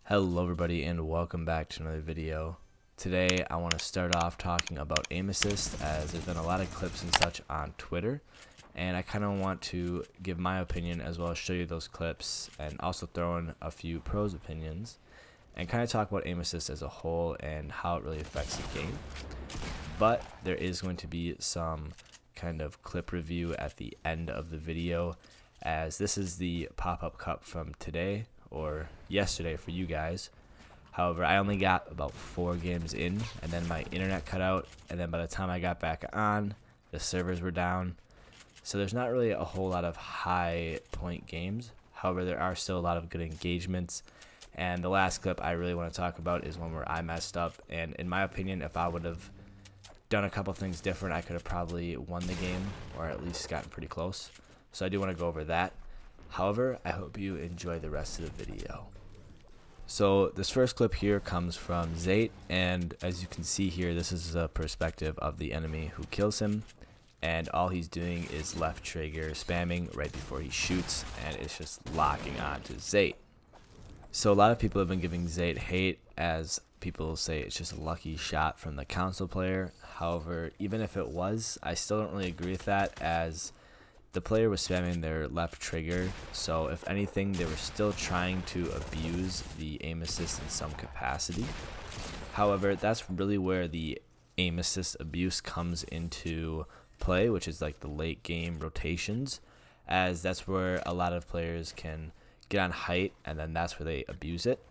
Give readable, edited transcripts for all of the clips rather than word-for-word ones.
Hello everybody and welcome back to another video. Today I want to start off talking about aim assist, as there's been a lot of clips and such on Twitter, and I kind of want to give my opinion as well as show you those clips and also throw in a few pros opinions and kind of talk about aim assist as a whole and how it really affects the game. But there is going to be some kind of clip review at the end of the video, as this is the pop-up cup from today or yesterday for you guys. However, I only got about 4 games in, and then my internet cut out, and then by the time I got back on, the servers were down. So there's not really a whole lot of high point games. However, there are still a lot of good engagements, and the last clip I really want to talk about is one where I messed up, and in my opinion, if I would have done a couple things different, I could have probably won the game, or at least gotten pretty close. So I do want to go over that. However, I hope you enjoy the rest of the video. So this first clip here comes from Zate, and as you can see here, this is the perspective of the enemy who kills him, and all he's doing is left trigger spamming right before he shoots, and it's just locking on to Zate. So a lot of people have been giving Zate hate, as people say it's just a lucky shot from the console player. However, even if it was, I still don't really agree with that, as the player was spamming their left trigger, so if anything, they were still trying to abuse the aim assist in some capacity. However, that's really where the aim assist abuse comes into play, which is like the late game rotations, as that's where a lot of players can get on height, and then that's where they abuse it.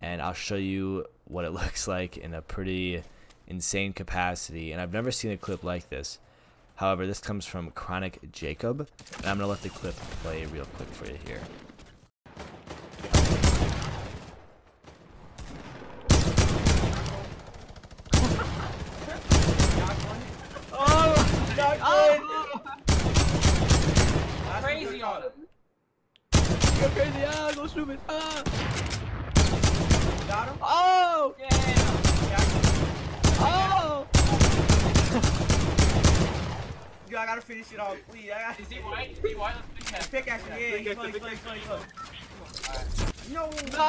And I'll show you what it looks like in a pretty insane capacity, and I've never seen a clip like this. However, this comes from Chronic Jacob, and I'm going to let the clip play real quick for you here. Crazy on him. Go crazy, go stupid, Got him? Oh! Yeah. Oh! Yo, I gotta finish it off, please. Is he white? Is he white? Let's Pickaxe, yeah, he's close. No! No!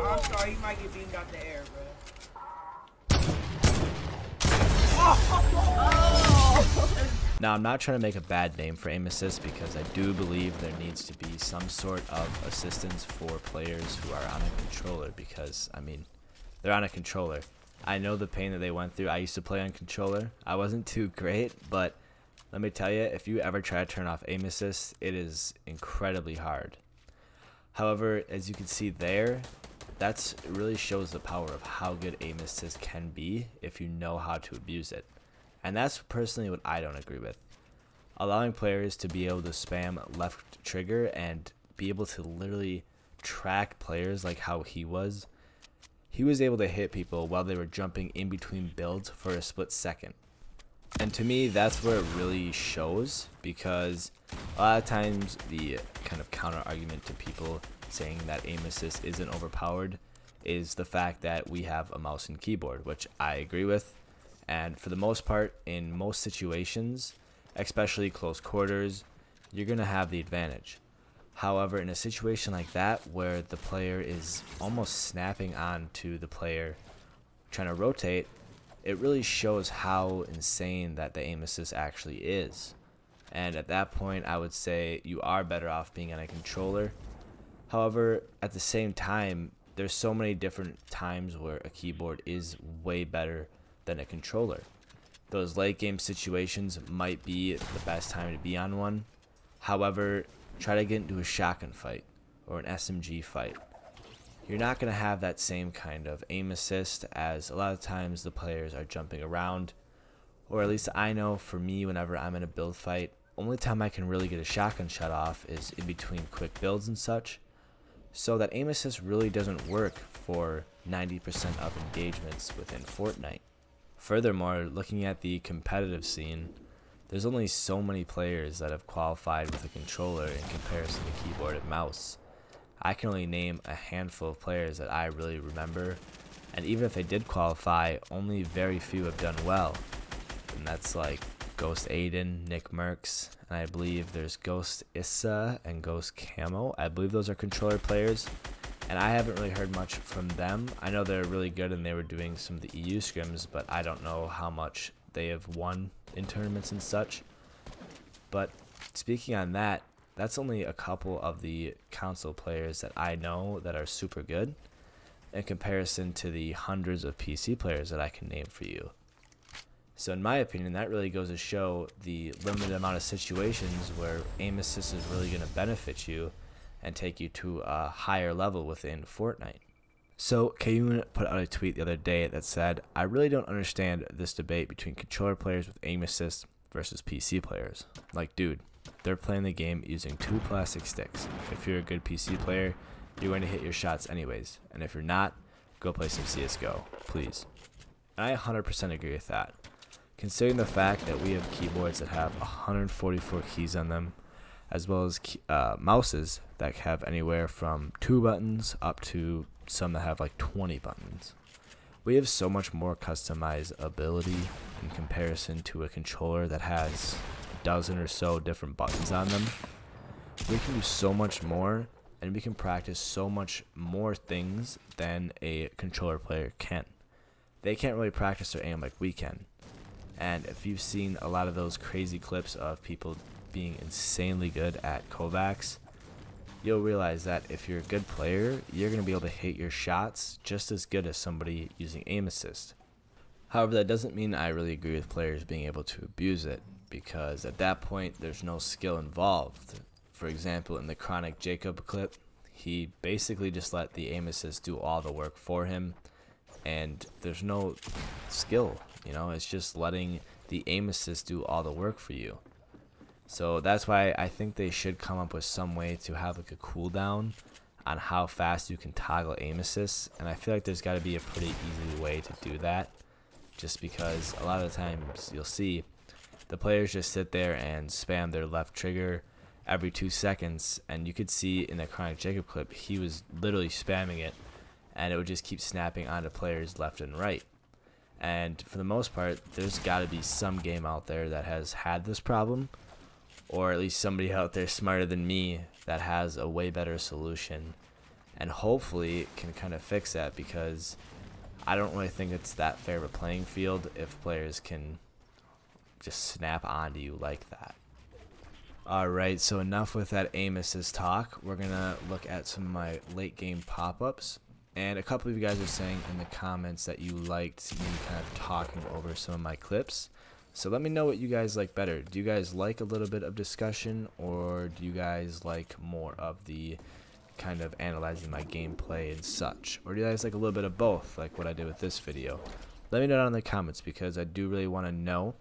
I'm sorry, he might get beamed out the air, bro. Now, I'm not trying to make a bad name for aim assist, because I do believe there needs to be some sort of assistance for players who are on a controller, because, I mean, they're on a controller. I know the pain that they went through. I used to play on controller. I wasn't too great, but let me tell you, if you ever try to turn off aim assist, it is incredibly hard. However, as you can see there, that really shows the power of how good aim assist can be if you know how to abuse it. And that's personally what I don't agree with. Allowing players to be able to spam left trigger and be able to literally track players like how he was able to hit people while they were jumping in between builds for a split second. And to me, that's where it really shows, because a lot of times the kind of counter argument to people saying that aim assist isn't overpowered is the fact that we have a mouse and keyboard, which I agree with. And for the most part, in most situations, especially close quarters, you're going to have the advantage. However, in a situation like that where the player is almost snapping on to the player trying to rotate, it really shows how insane that the aim assist actually is. And at that point, I would say you are better off being on a controller. However, at the same time, there's so many different times where a keyboard is way better than a controller. Those late game situations might be the best time to be on one. However, try to get into a shotgun fight or an SMG fight. You're not going to have that same kind of aim assist, as a lot of times the players are jumping around, or at least I know for me, whenever I'm in a build fight, only time I can really get a shotgun shot off is in between quick builds and such. So that aim assist really doesn't work for 90% of engagements within Fortnite. Furthermore, looking at the competitive scene, there's only so many players that have qualified with a controller in comparison to keyboard and mouse. I can only name a handful of players that I really remember, and even if they did qualify, only very few have done well. And that's like Ghost Aiden, Nick Merckx, and I believe there's Ghost Issa and Ghost Camo. I believe those are controller players. and I haven't really heard much from them. I know they're really good and they were doing some of the EU scrims, but I don't know how much they have won in tournaments and such. But speaking on that, that's only a couple of the console players that I know that are super good in comparison to the hundreds of PC players that I can name for you. So in my opinion, that really goes to show the limited amount of situations where aim assist is really going to benefit you and take you to a higher level within Fortnite. So Kayun put out a tweet the other day that said, "I really don't understand this debate between controller players with aim assist versus PC players. Like, dude, they're playing the game using 2 plastic sticks. If you're a good PC player, you're going to hit your shots anyways. And if you're not, go play some CSGO, please." And I 100% agree with that. Considering the fact that we have keyboards that have 144 keys on them, as well as mouses that have anywhere from 2 buttons up to some that have like 20 buttons. We have so much more customizability in comparison to a controller that has a dozen or so different buttons on them. We can do so much more, and we can practice so much more things than a controller player can. They can't really practice their aim like we can. And if you've seen a lot of those crazy clips of people being insanely good at Kovacs, you'll realize that if you're a good player, you're going to be able to hit your shots just as good as somebody using aim assist. However, that doesn't mean I really agree with players being able to abuse it, because at that point there's no skill involved. For example, in the Chronic Jacob clip, he basically just let the aim assist do all the work for him, and there's no skill, you know, it's just letting the aim assist do all the work for you. So that's why I think they should come up with some way to have like a cooldown on how fast you can toggle aim assists, and I feel like there's got to be a pretty easy way to do that, just because a lot of the times you'll see the players just sit there and spam their left trigger every 2 seconds, and you could see in the Chronic Jacob clip he was literally spamming it, and it would just keep snapping onto players left and right. And for the most part, there's got to be some game out there that has had this problem, or at least somebody out there smarter than me that has a way better solution, and hopefully can kind of fix that, because I don't really think it's that fair of a playing field if players can just snap onto you like that. Alright, so enough with that aim assist talk. We're gonna look at some of my late game pop-ups, and a couple of you guys are saying in the comments that you liked me kind of talking over some of my clips. So let me know what you guys like better. Do you guys like a little bit of discussion, or do you guys like more of the kind of analyzing my gameplay and such? Or do you guys like a little bit of both, like what I did with this video? Let me know down in the comments, because I do really want to know,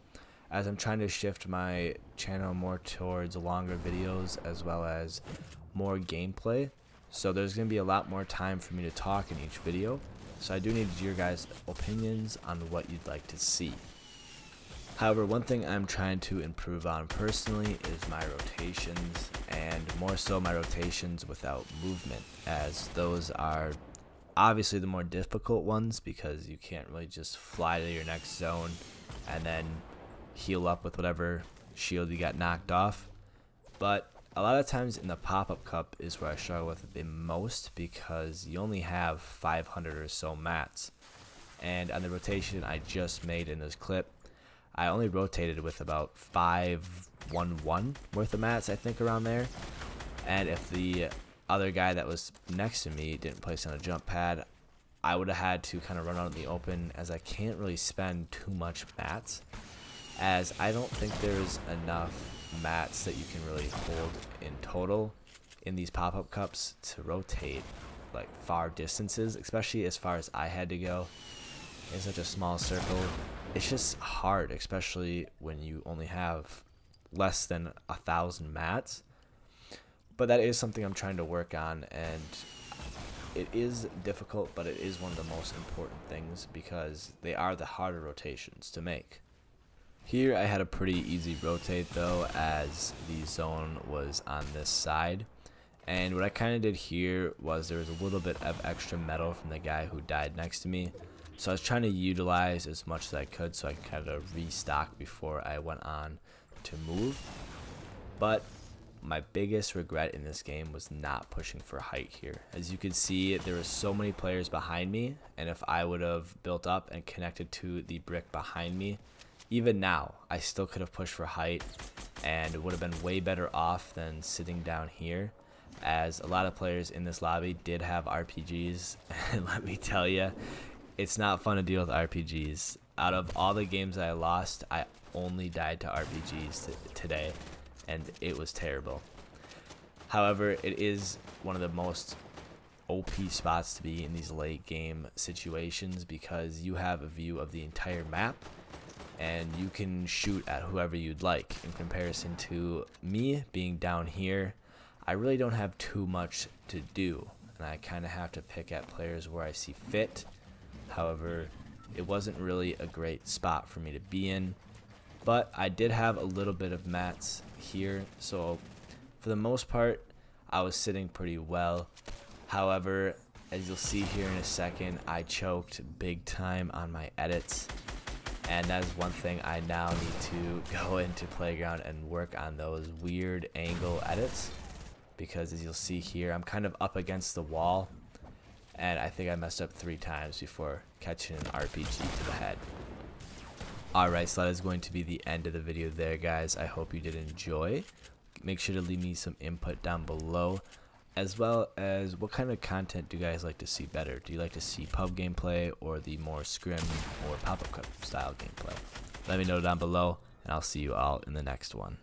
as I'm trying to shift my channel more towards longer videos as well as more gameplay. So there's going to be a lot more time for me to talk in each video. So I do need your guys' opinions on what you'd like to see. However, one thing I'm trying to improve on personally is my rotations, and more so my rotations without movement, as those are obviously the more difficult ones, because you can't really just fly to your next zone and then heal up with whatever shield you got knocked off. But a lot of times in the pop-up cup is where I struggle with it the most, because you only have 500 or so mats, and on the rotation I just made in this clip, I only rotated with about 511 worth of mats, I think, around there. And if the other guy that was next to me didn't place on a jump pad, I would have had to kind of run out in the open, as I can't really spend too much mats, as I don't think there's enough mats that you can really hold in total in these pop-up cups to rotate like far distances, especially as far as I had to go in such a small circle. It's just hard, especially when you only have less than 1,000 mats. But that is something I'm trying to work on, and it is difficult, but it is one of the most important things, because they are the harder rotations to make. Here I had a pretty easy rotate though, as the zone was on this side, and what I kind of did here was there was a little bit of extra metal from the guy who died next to me, so I was trying to utilize as much as I could so I could kind of restock before I went on to move. But my biggest regret in this game was not pushing for height here. As you can see, there were so many players behind me, and if I would have built up and connected to the brick behind me, even now, I still could have pushed for height, and it would have been way better off than sitting down here, as a lot of players in this lobby did have RPGs, and let me tell you, it's not fun to deal with RPGs. Out of all the games I lost, I only died to RPGs today, and it was terrible. However, it is one of the most OP spots to be in these late game situations because you have a view of the entire map and you can shoot at whoever you'd like. In comparison to me being down here, I really don't have too much to do, and I kind of have to pick at players where I see fit. However, it wasn't really a great spot for me to be in, but I did have a little bit of mats here, so for the most part I was sitting pretty well. However, as you'll see here in a second, I choked big time on my edits, and that is one thing I now need to go into Playground and work on, those weird angle edits, because as you'll see here, I'm kind of up against the wall, and I think I messed up 3 times before catching an RPG to the head. Alright, so that is going to be the end of the video there, guys. I hope you did enjoy. Make sure to leave me some input down below, as well as what kind of content do you guys like to see better? Do you like to see pub gameplay or the more scrim or pop-up style gameplay? Let me know down below, and I'll see you all in the next one.